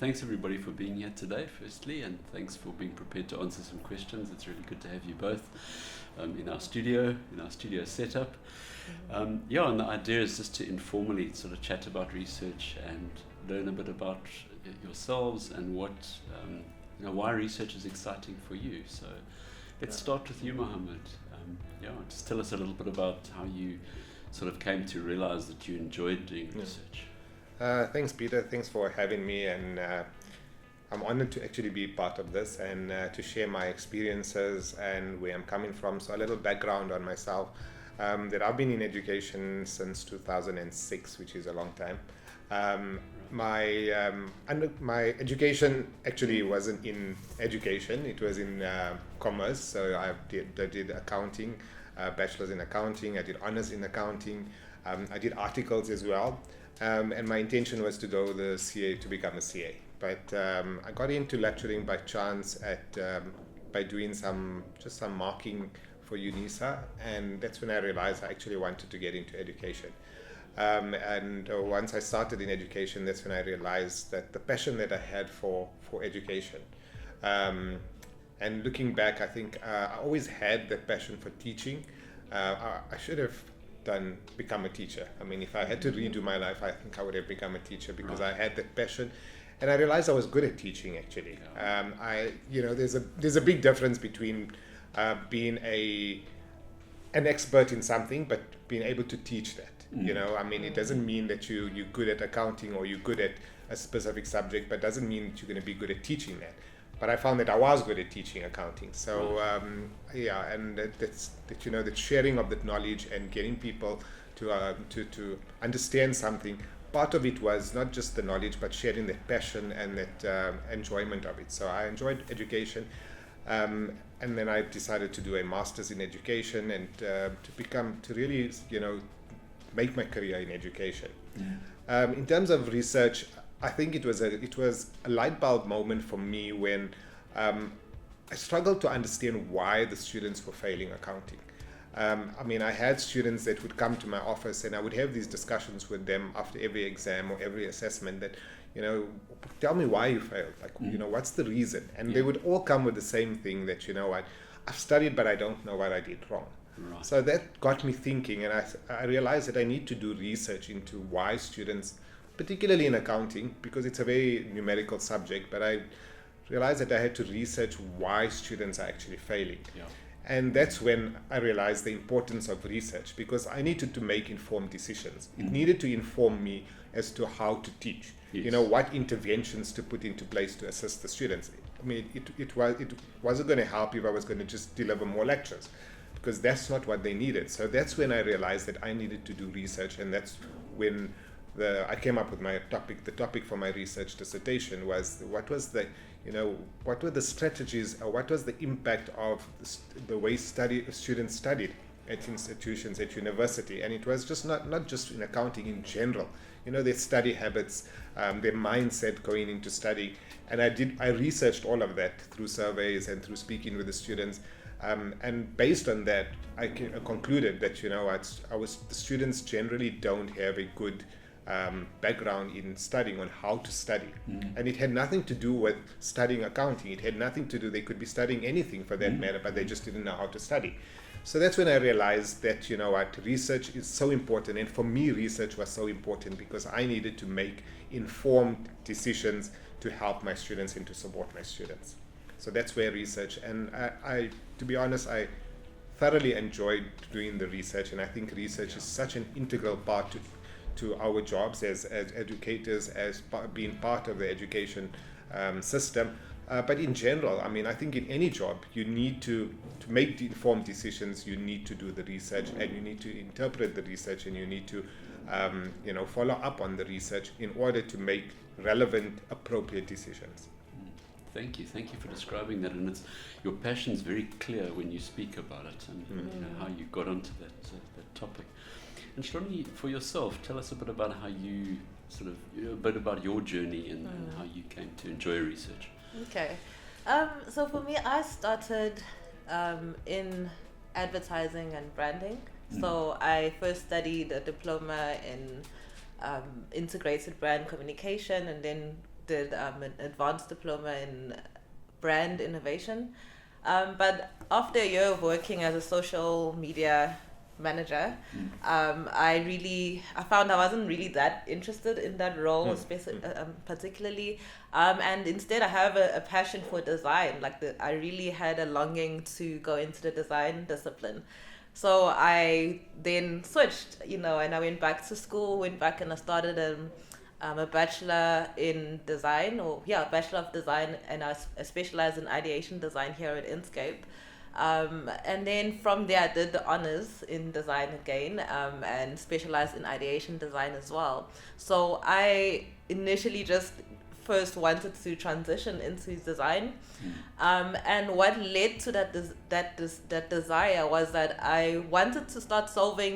thanks everybody for being here today, firstly, and thanks for being prepared to answer some questions. It's really good to have you both in our studio setup. And the idea is just to informally sort of chat about research and learn a bit about yourselves and what, why research is exciting for you. So let's start with you, Mohamed. Just tell us a little bit about how you sort of came to realize that you enjoyed doing research. Thanks, Peter. Thanks for having me, and I'm honored to actually be part of this and to share my experiences and where I'm coming from. So a little background on myself, that I've been in education since 2006, which is a long time. My education actually wasn't in education, it was in commerce. So I did accounting, bachelor's in accounting, I did honors in accounting, I did articles as well. And my intention was to go the CA, to become a CA. But I got into lecturing by chance by doing some marking for UNISA, and that's when I realized I actually wanted to get into education. And once I started in education, that's when I realized that the passion that I had for education. And looking back, I think I always had that passion for teaching. I should have become a teacher. I mean, if I had to redo my life, I think I would have become a teacher because I had that passion, and I realized I was good at teaching. Actually, there's a big difference between being an expert in something, but being able to teach that. It doesn't mean that you're good at accounting or you're good at a specific subject, but doesn't mean that you're going to be good at teaching that. But I found that I was good at teaching accounting. So and that sharing of that knowledge and getting people to understand something. Part of it was not just the knowledge, but sharing that passion and that enjoyment of it. So I enjoyed education, and then I decided to do a master's in education and to really make my career in education. In terms of research, I think it was a light bulb moment for me when I struggled to understand why the students were failing accounting. I had students that would come to my office, and I would have these discussions with them after every exam or every assessment that, tell me why you failed. What's the reason? And they would all come with the same thing that, I've studied, but I don't know what I did wrong. Right. So that got me thinking, and I realized that I need to do research into why students, particularly in accounting, because it's a very numerical subject, but I realized that I had to research why students are actually failing. Yeah. And that's when I realized the importance of research, because I needed to make informed decisions. It needed to inform me as to how to teach, Yes. What interventions to put into place to assist the students. It wasn't going to help if I was going to just deliver more lectures, because that's not what they needed. So that's when I realized that I needed to do research, and that's when I came up with my topic. The topic for my research dissertation was what were the strategies, or what was the impact of the way students studied at institutions, at university. And it was just not just in accounting, in general, their study habits, their mindset going into study. And I researched all of that through surveys and through speaking with the students. And based on that, I concluded that the students generally don't have a good background in studying on how to study. And it had nothing to do with studying accounting. It had nothing to do, they could be studying anything for that matter, but they just didn't know how to study. So that's when I realized that research is so important. And for me, research was so important because I needed to make informed decisions to help my students and to support my students. So that's where research, and I to be honest, I thoroughly enjoyed doing the research, and I think research is such an integral part to our jobs as educators, as being part of the education system. But in general, I think in any job, you need to make the informed decisions, you need to do the research, and you need to interpret the research, and you need to follow up on the research in order to make relevant, appropriate decisions. Thank you for describing that, and your passion's very clear when you speak about it, and how you got onto that topic. And Hloni, for yourself, tell us a bit about how you a bit about your journey and how you came to enjoy research. Okay, so for me, I started in advertising and branding. So I first studied a diploma in integrated brand communication, and then did an advanced diploma in brand innovation. But after a year of working as a social media manager, I found I wasn't really that interested in that role, particularly. And instead, I have a passion for design. I really had a longing to go into the design discipline. So I then switched, and I went back to school, and I started a Bachelor in Design, Bachelor of Design, and I specialized in Ideation design here at Inscape. And then from there, I did the honors in design again, and specialized in ideation design as well. So I initially just first wanted to transition into design, and what led to that desire was that I wanted to start solving,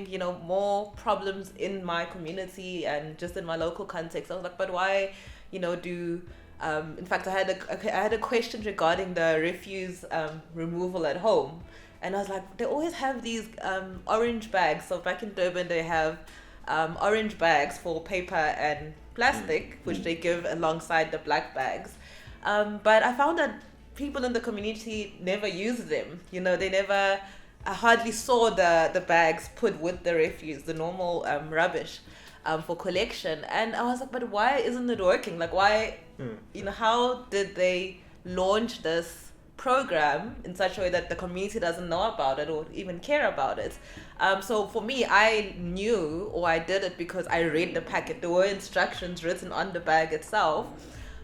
more problems in my community and just in my local context. I was like, but why, in fact, I had a question regarding the refuse removal at home, and I was like, they always have these orange bags. So back in Durban, they have orange bags for paper and plastic, which they give alongside the black bags. But I found that people in the community never use them. They never. I hardly saw the bags put with the refuse, the normal rubbish. For collection, and I was like, but why isn't it working? Why, how did they launch this program in such a way that the community doesn't know about it or even care about it? So for me, I knew, or I did it because I read the packet. There were instructions written on the bag itself.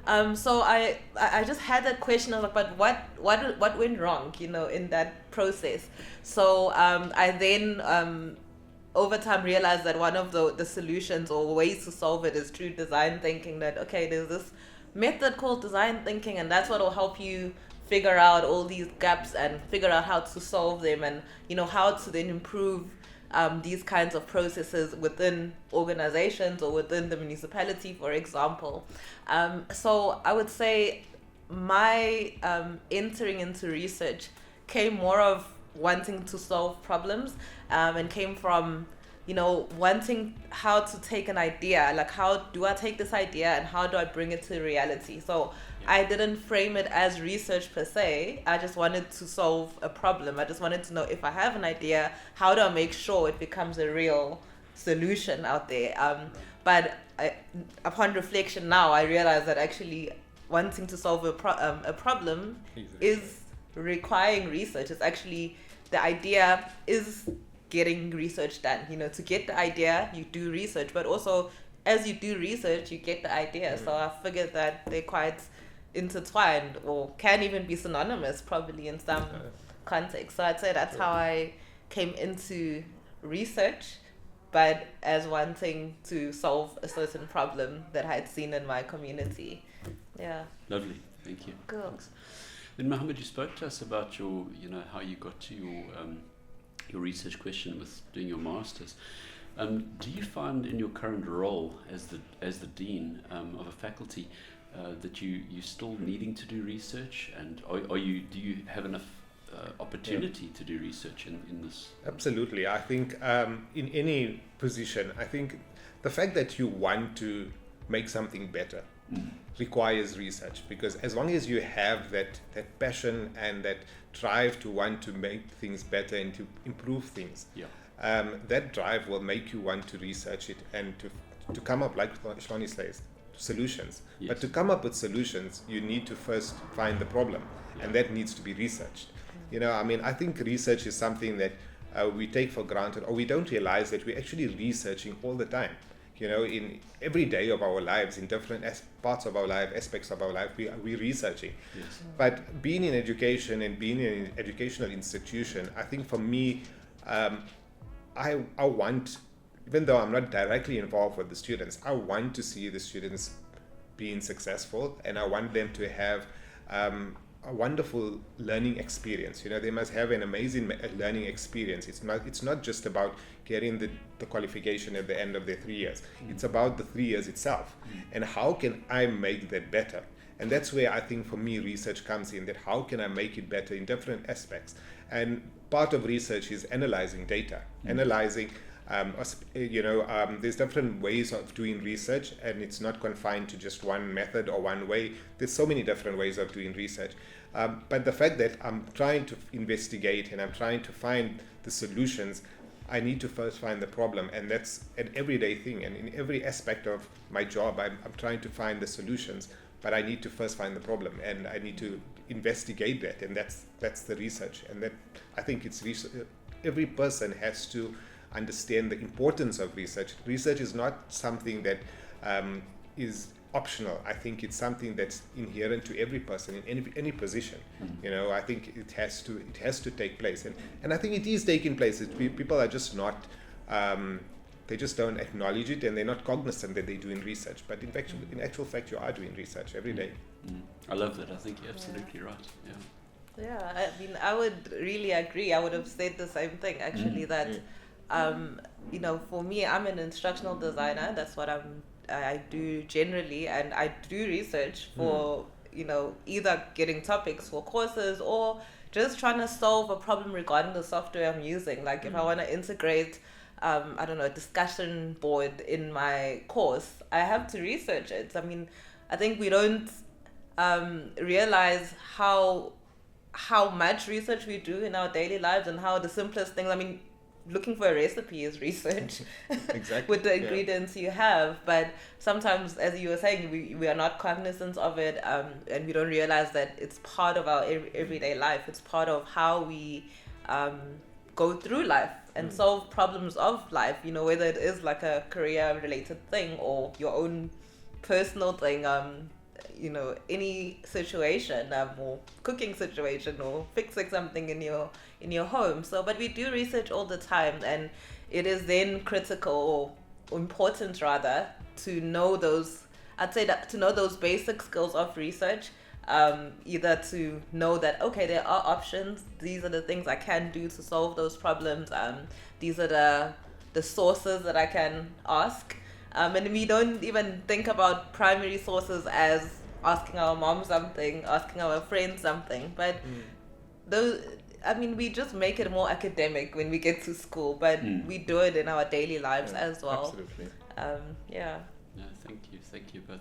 So I just had that question. I was like, but what went wrong, in that process? So I then over time realized that one of the solutions or ways to solve it is through design thinking. That, okay, there's this method called design thinking, and that's what will help you figure out all these gaps and figure out how to solve them, and how to then improve these kinds of processes within organizations or within the municipality, for example. So I would say my entering into research came more of wanting to solve problems, and came from wanting how to take an idea, how do I take this idea and how do I bring it to reality. So I didn't frame it as research per se. I just wanted to solve a problem. I just wanted to know, if I have an idea, how do I make sure it becomes a real solution out there. But upon reflection now, I realize that actually wanting to solve a problem is requiring research. It's actually, the idea is getting research done. To get the idea, you do research, but also as you do research, you get the idea. So I figured that they're quite intertwined, or can even be synonymous probably in some context. So I'd say that's how I came into research, but as wanting to solve a certain problem that I had seen in my community. Yeah. Lovely, thank you. Cool. Thanks. Then Mohamed, you spoke to us about your, how you got to your research question with doing your masters. Do you find in your current role as the dean of a faculty that you're still needing to do research, and do you have enough opportunity to do research in this? Absolutely. I think in any position, I think the fact that you want to make something better requires research, because as long as you have that passion and that drive to want to make things better and to improve things, that drive will make you want to research it and to come up, like Hloni says, solutions. Yes. But to come up with solutions, you need to first find the problem, and that needs to be researched. I think research is something that we take for granted, or we don't realize that we're actually researching all the time. In every day of our lives, in different parts of our life, aspects of our life, we're researching. Yes. But being in education and being in an educational institution, I think for me, I want, even though I'm not directly involved with the students, I want to see the students being successful, and I want them to have a wonderful learning experience. They must have an amazing learning experience. It's not just about getting the qualification at the end of their 3 years. It's about the 3 years itself, and how can I make that better? And that's where I think for me research comes in, that how can I make it better in different aspects. And part of research is analyzing data, analyzing There's different ways of doing research, and it's not confined to just one method or one way. There's so many different ways of doing research. But the fact that I'm trying to investigate and I'm trying to find the solutions, I need to first find the problem, and that's an everyday thing. And in every aspect of my job, I'm trying to find the solutions, but I need to first find the problem, and I need to investigate that, and that's the research. And that, I think, it's every person has to understand the importance of research. Research is not something that is optional. I think it's something that's inherent to every person in any position. I think it has to take place, and I think it is taking place. People are just not. They just don't acknowledge it, and they're not cognizant that they're doing research. But in actual fact, you are doing research every day. I love that. I think you're absolutely right. Yeah. Yeah, I mean, I would really agree. I would have said the same thing, actually, that, for me, I'm an instructional designer. That's what I do generally, and I do research for, either getting topics for courses or just trying to solve a problem regarding the software I'm using. Like if I want to integrate, a discussion board in my course, I have to research it. I mean, I think we don't realize how much research we do in our daily lives, and how the simplest things, looking for a recipe is research. Exactly. With the ingredients you have. But sometimes, as you were saying, we are not cognizant of it, and we don't realize that it's part of our everyday life. It's part of how we go through life and solve problems of life, whether it is like a career related thing or your own personal thing, any situation, or cooking situation, or fixing something in your home. So, but we do research all the time, and it is then critical, or important rather, to know those. I'd say that to know those basic skills of research, either to know that, okay, there are options. These are the things I can do to solve those problems. These are the sources that I can ask. And we don't even think about primary sources as asking our mom something, asking our friend something. But those, we just make it more academic when we get to school, but we do it in our daily lives as well. Absolutely. No, thank you both.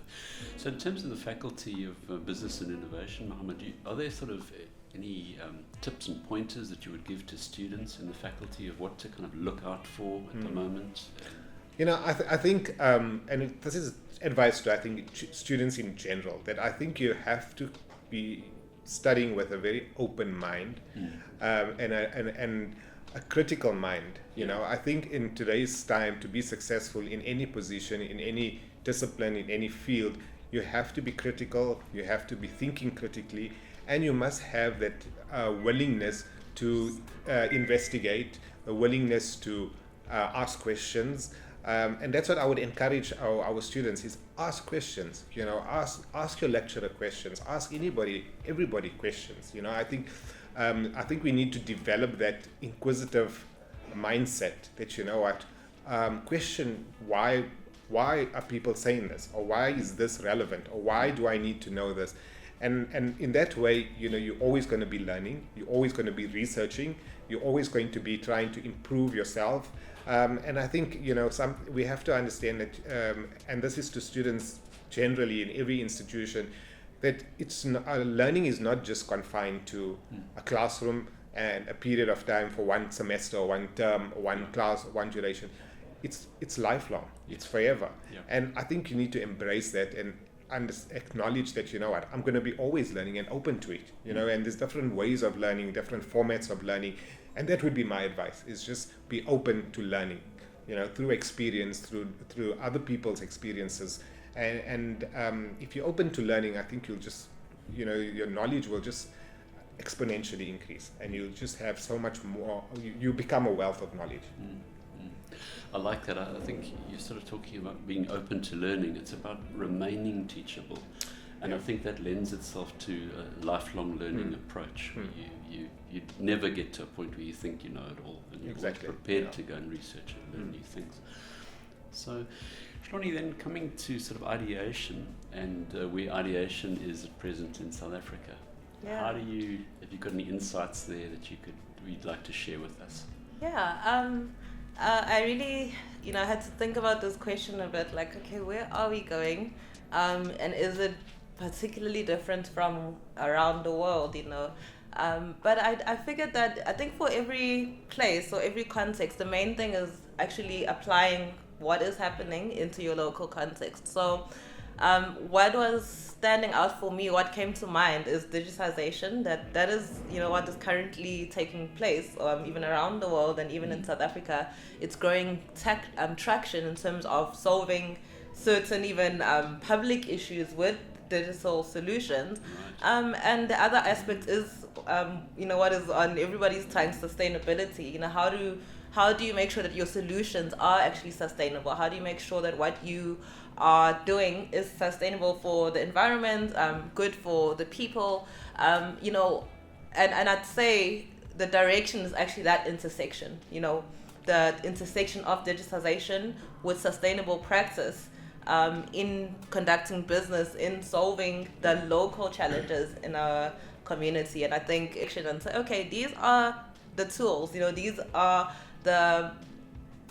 So in terms of the Faculty of Business and Innovation, Mohamed, are there sort of any tips and pointers that you would give to students in the faculty of what to kind of look out for at the moment? I think, and this is advice to, I think, students in general, that I think you have to be studying with a very open mind, and a critical mind. I think in today's time, to be successful in any position, in any discipline, in any field, you have to be critical, you have to be thinking critically, and you must have that willingness to investigate, a willingness to ask questions. And that's what I would encourage our students, is ask questions. Ask your lecturer questions, ask everybody questions. I think we need to develop that inquisitive mindset, that question why are people saying this, or why is this relevant, or why do I need to know this. And in that way, you're always going to be learning, you're always going to be researching, you're always going to be trying to improve yourself. And I think, we have to understand that, and this is to students generally in every institution, that learning is not just confined to a classroom and a period of time for one semester or one term or one class or one duration. It's lifelong. It's forever. Yeah. And I think you need to embrace that and acknowledge that, I'm going to be always learning and open to it, and there's different ways of learning, different formats of learning. And that would be my advice, is just be open to learning, through experience, through other people's experiences. And if you're open to learning, I think you'll just, your knowledge will just exponentially increase, and you'll just have so much more, you become a wealth of knowledge. I like that. I think you're sort of talking about being open to learning. It's about remaining teachable. And I think that lends itself to a lifelong learning approach. You never get to a point where you think you know it all, and you're always prepared to go and research and learn new things. So, Hloni, then coming to sort of ideation, and where ideation is at present in South Africa. Yeah. Have you got any insights there that you'd like to share with us? Yeah. I really, had to think about this question a bit. Like, okay, where are we going? And is it particularly different from around the world? But I figured that I think for every place or every context, the main thing is actually applying what is happening into your local context. So, what was standing out for me, what came to mind, is digitization. That is, what is currently taking place, even around the world and even in South Africa. It's growing traction in terms of solving certain even public issues with digital solutions. And the other aspect is, what is on everybody's tongue, sustainability. How do you make sure that your solutions are actually sustainable? How do you make sure that what you are doing is sustainable for the environment, good for the people? And I'd say the direction is actually that intersection, the intersection of digitization with sustainable practice, in conducting business, in solving the local challenges in our community. And I think action and say, okay, these are the tools, these are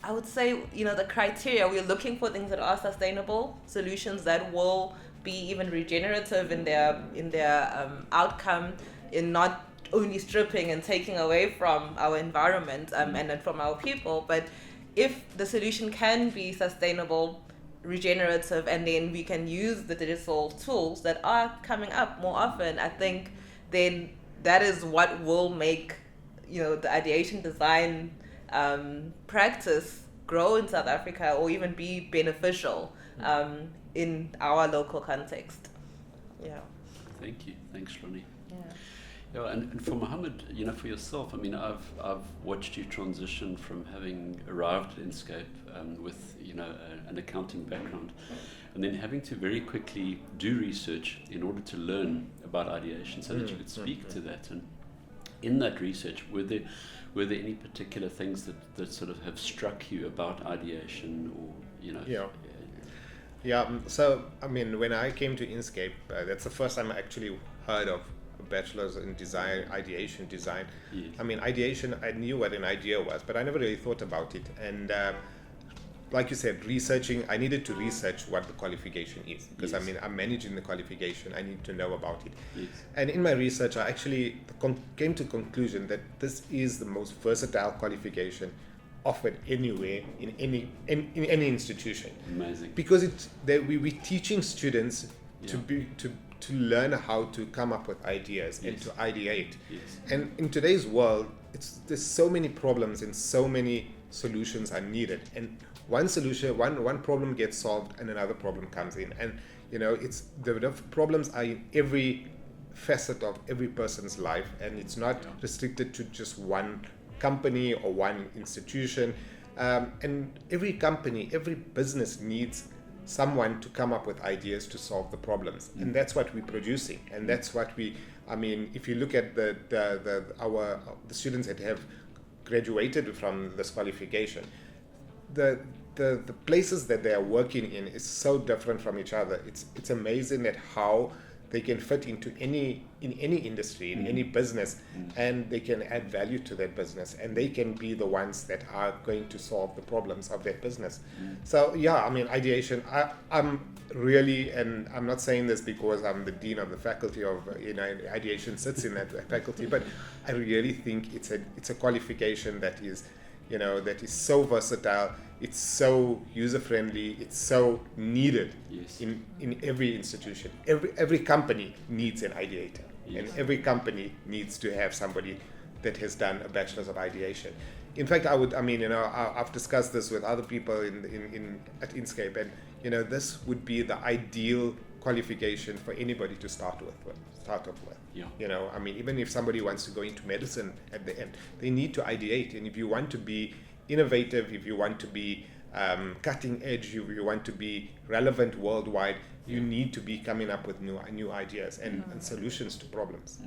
I would say, the criteria. We're looking for things that are sustainable, solutions that will be even regenerative in their outcome, in not only stripping and taking away from our environment, and then from our people. But if the solution can be sustainable, regenerative, and then we can use the digital tools that are coming up more often, I think then that is what will make, the ideation design practice grow in South Africa, or even be beneficial in our local context. Yeah. Thank you. Thanks, Hloni. Yeah. Yeah, and for Mohamed, for yourself, I've watched you transition from having arrived at Inscape with an accounting background, and then having to very quickly do research in order to learn about ideation, so that you could speak to that. And in that research, were there any particular things that sort of have struck you about ideation, or So when I came to Inscape, that's the first time I actually heard of a bachelor's in design, ideation design. Yes. Ideation, I knew what an idea was, but I never really thought about it. And like you said, I needed to research what the qualification is, because Yes. I'm managing the qualification. I need to know about it. Yes. And in my research, I actually came to the conclusion that this is the most versatile qualification offered anywhere in any institution. Amazing. Because we're teaching students Yeah. to learn how to come up with ideas and Yes. to ideate. Yes. And in today's world, there's so many problems and so many solutions are needed. And one solution, one problem gets solved, and another problem comes in. And it's the problems are in every facet of every person's life, and it's not restricted to just one company or one institution. And every company, every business needs someone to come up with ideas to solve the problems, and that's what we're producing, and that's what if you look at the students that have graduated from this qualification, the places that they are working in is so different from each other. It's amazing at how they can fit into any industry, in any business, and they can add value to their business, and they can be the ones that are going to solve the problems of their business. So ideation, I'm really, and I'm not saying this because I'm the dean of the faculty of ideation sits in that faculty, but I really think it's a qualification that is so versatile, it's so user-friendly, it's so needed. Yes. in every institution. Every company needs an ideator. Yes. And every company needs to have somebody that has done a bachelor's of ideation. In fact, I've discussed this with other people at Inscape, and this would be the ideal qualification for anybody to start off with. Yeah. Even if somebody wants to go into medicine at the end, they need to ideate. And if you want to be innovative, if you want to be cutting edge, if you want to be relevant worldwide, you need to be coming up with new ideas and solutions to problems.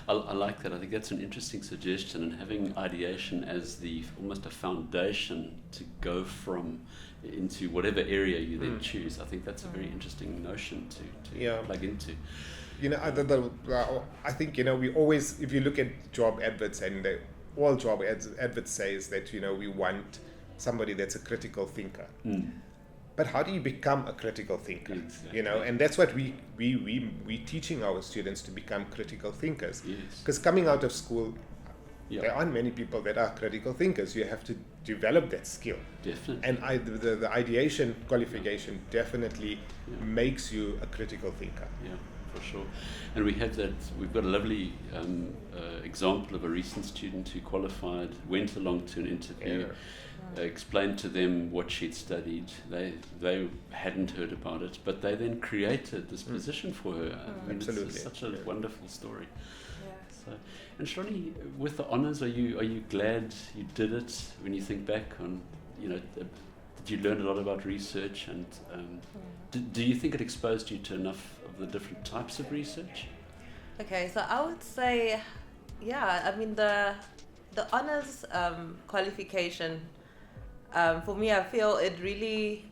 I like that. I think that's an interesting suggestion, and having ideation as almost a foundation to go from into whatever area you then choose. I think that's a very interesting notion to plug into. I think we always, if you look at job adverts, and all job adverts says that we want somebody that's a critical thinker. Mm. But how do you become a critical thinker? Exactly. You know, and that's what we teaching our students to become critical thinkers. Yes. Because coming out of school, Yeah. there aren't many people that are critical thinkers. You have to develop that skill. Definitely. And the ideation qualification definitely makes you a critical thinker. Yeah, for sure. And we have that. We've got a lovely example of a recent student who qualified, went along to an interview, explained to them what she'd studied. They hadn't heard about it, but they then created this position for her. I mean, Absolutely. it's such a wonderful story. Yeah. So, and Hloni, with the honours, are you glad you did it? When you think back on, did you learn a lot about research, and do you think it exposed you to enough of the different types of research? Okay, so I would say, I mean the honours qualification, for me, I feel it really,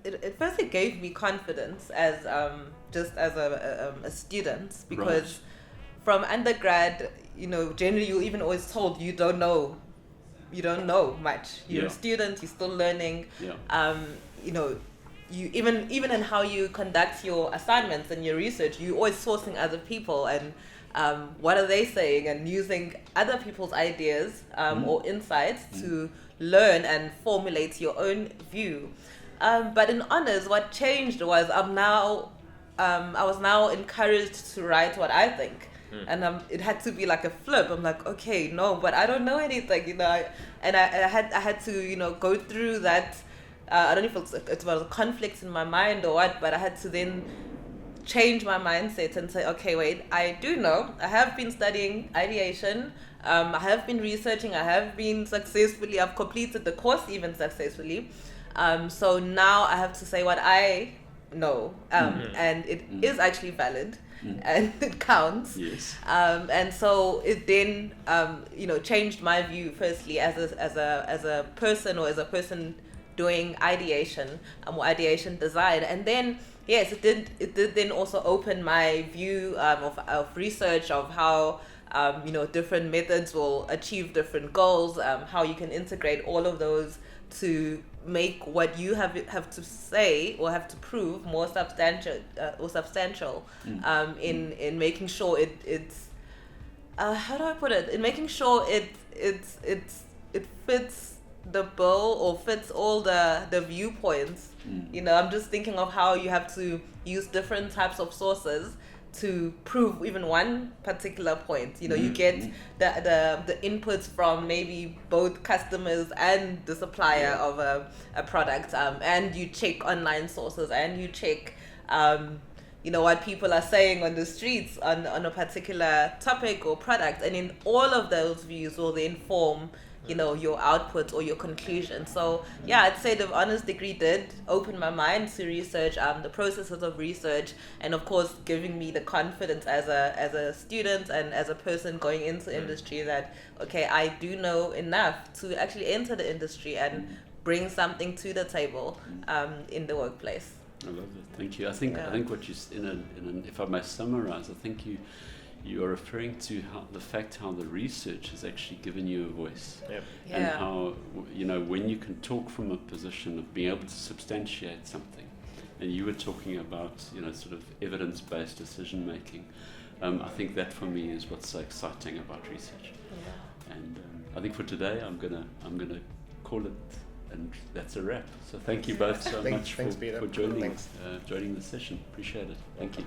it firstly gave me confidence as just as a student, because from undergrad, generally you're even always told you don't know much. You're a student, you're still learning. Yeah. You even in how you conduct your assignments and your research, you're always sourcing other people and what are they saying, and using other people's ideas or insights to learn and formulate your own view. But in honours, what changed was I was now encouraged to write what I think. And it had to be like a flip. I'm like, okay, no, but I don't know anything, and I had to, go through that. I don't know if it was a conflict in my mind or what, but I had to then change my mindset and say, okay, wait, I do know. I have been studying ideation. I have been researching. I have been successfully. I've completed the course even successfully. So now I have to say what I know, and it is actually valid. And it counts. Yes. And so it then, changed my view. Firstly, as a person, or as a person doing ideation, or ideation design, and then yes, it did then also open my view of research, of how different methods will achieve different goals, how you can integrate all of those to make what you have to say or have to prove more substantial in making sure it's how do I put it, in making sure it fits the bill or fits all the viewpoints. I'm just thinking of how you have to use different types of sources to prove even one particular point. You get the inputs from maybe both customers and the supplier of a product, and you check online sources, and you check what people are saying on the streets on a particular topic or product, and in all of those views will then form your output or your conclusion. So I'd say the honours degree did open my mind to research, the processes of research, and of course giving me the confidence as a student and as a person going into industry that, okay, I do know enough to actually enter the industry and bring something to the table in the workplace. I love it. Thank you. I think what you if I may summarize, I think you are referring to how the research has actually given you a voice. Yep. And how, when you can talk from a position of being able to substantiate something, and you were talking about, sort of evidence-based decision making, I think that for me is what's so exciting about research. Yeah. And I think for today I'm gonna call it, and that's a wrap. So thank you both so much for joining the session. Appreciate it. Thank you.